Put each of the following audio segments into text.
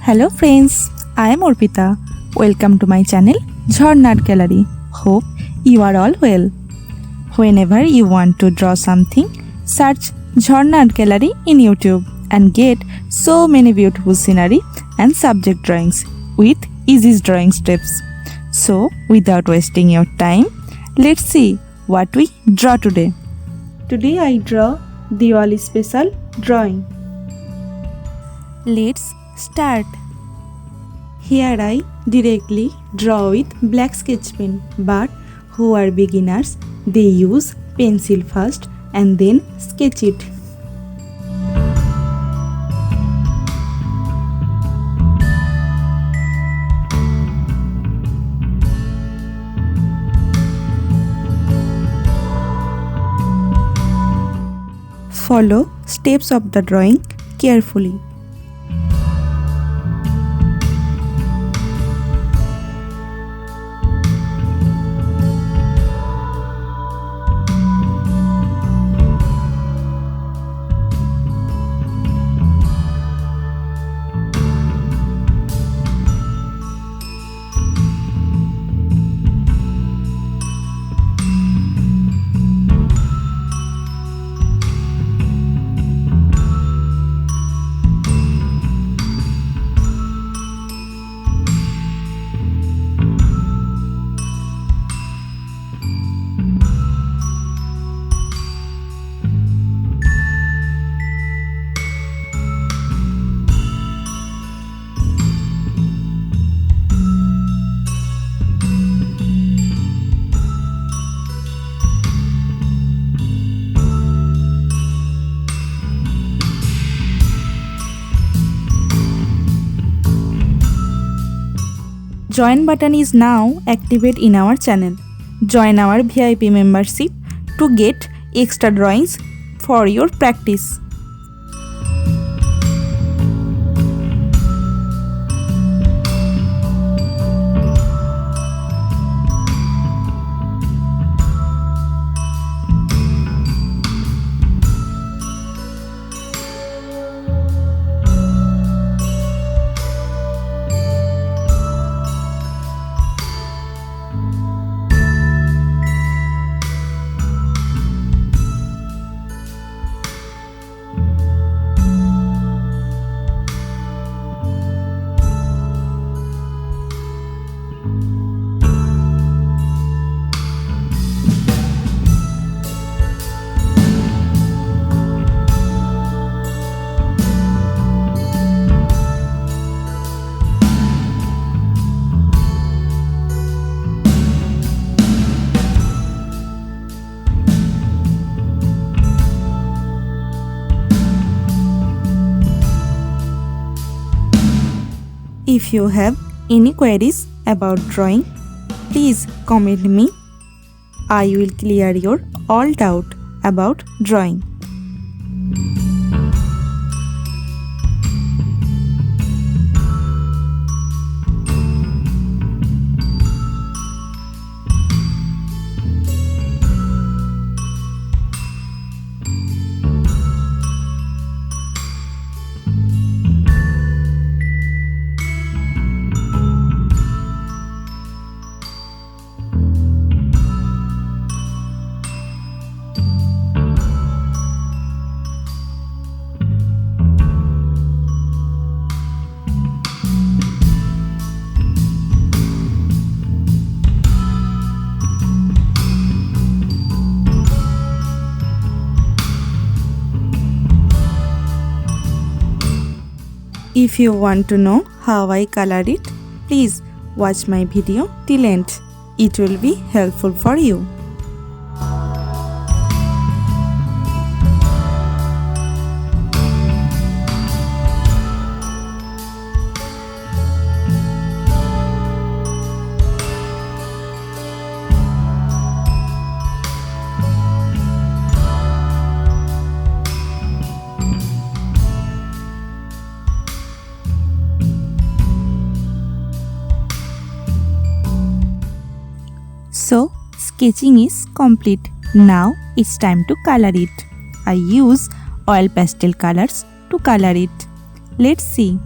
Hello friends, I am Arpita. Welcome to my channel Jharnat Gallery. Hope you are all well. Whenever you want to draw something, search Jharnat Gallery in YouTube and get so many beautiful scenery and subject drawings with easy drawing steps. So, without wasting your time, let's see what we draw today. Today I draw Diwali special drawing. Let's start. Here I directly draw with black sketch pen, but who are beginners, they use pencil first and then sketch it. Follow steps of the drawing carefully. Join button is now active in our channel. Join our VIP membership to get extra drawings for your practice. If you have any queries about drawing, please comment me. I will clear your all doubt about drawing. If you want to know how I color it, please watch my video till end. It will be helpful for you. So, sketching is complete. Now it's time to color it. I use oil pastel colors to color it. Let's see.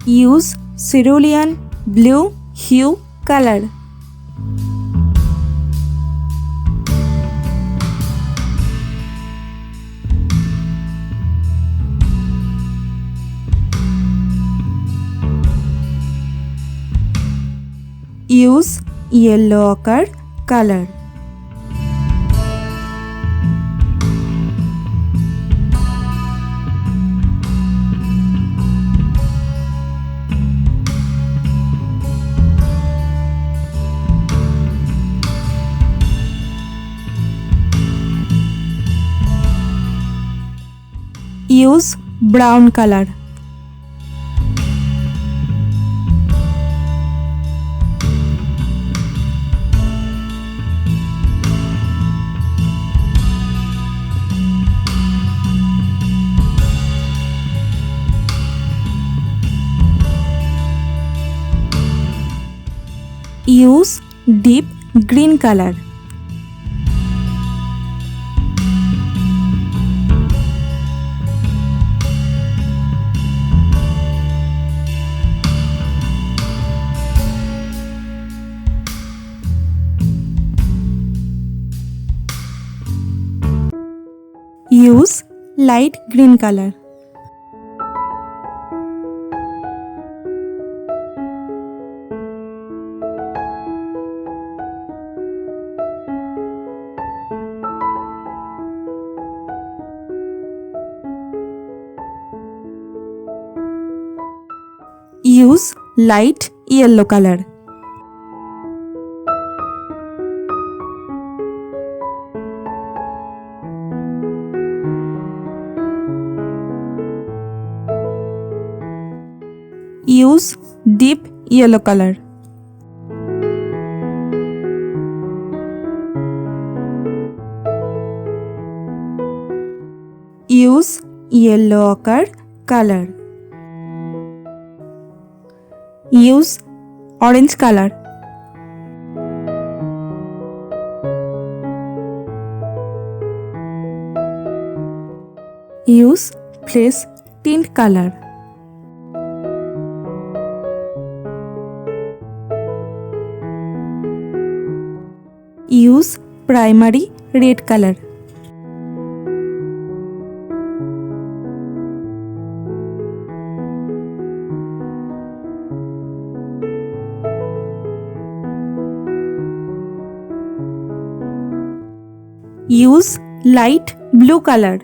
Use cerulean blue hue color. Use yellow ochre color. Use brown color. Use deep green color. Use light green color. Use light yellow color. Use deep yellow color. Use yellow ochre color. Use orange color. Use fresh tint color. Use primary red color. Use light blue color.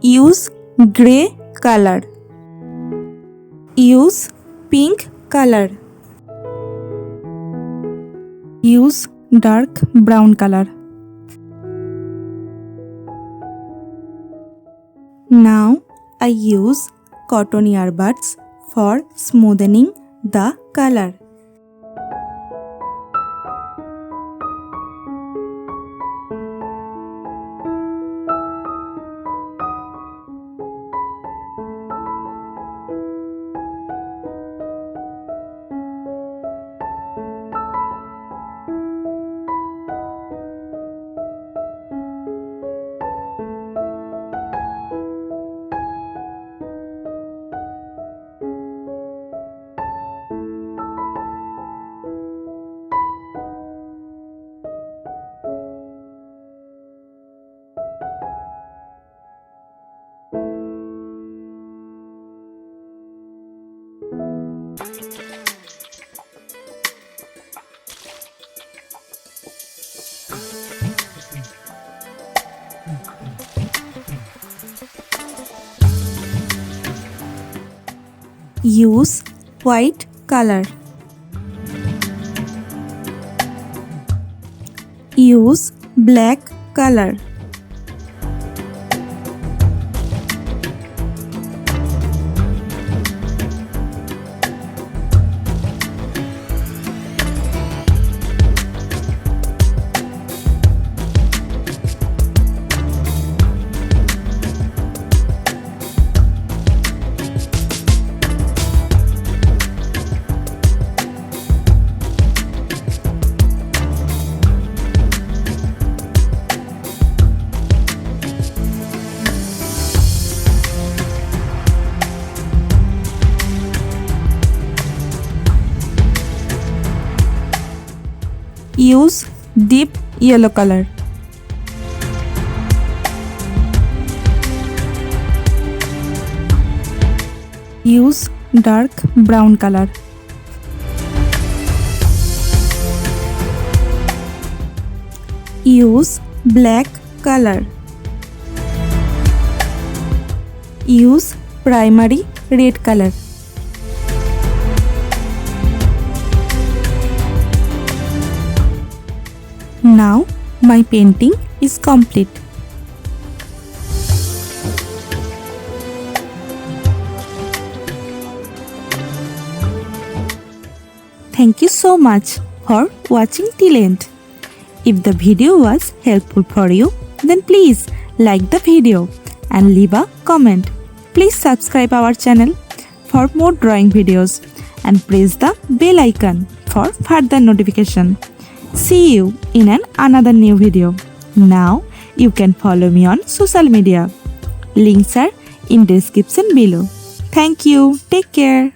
Use gray color. Use pink color. Use dark brown color. Now I use cotton earbuds for smoothing the color. Use white color. Use black color. Use deep yellow color. Use dark brown color. Use black color. Use primary red color. Now my painting is complete. Thank you so much for watching till end. If the video was helpful for you, then please like the video and leave a comment. Please subscribe our channel for more drawing videos and press the bell icon for further notification. See you in another new video. Now you can follow me on social media. Links are in description below. Thank you. Take care.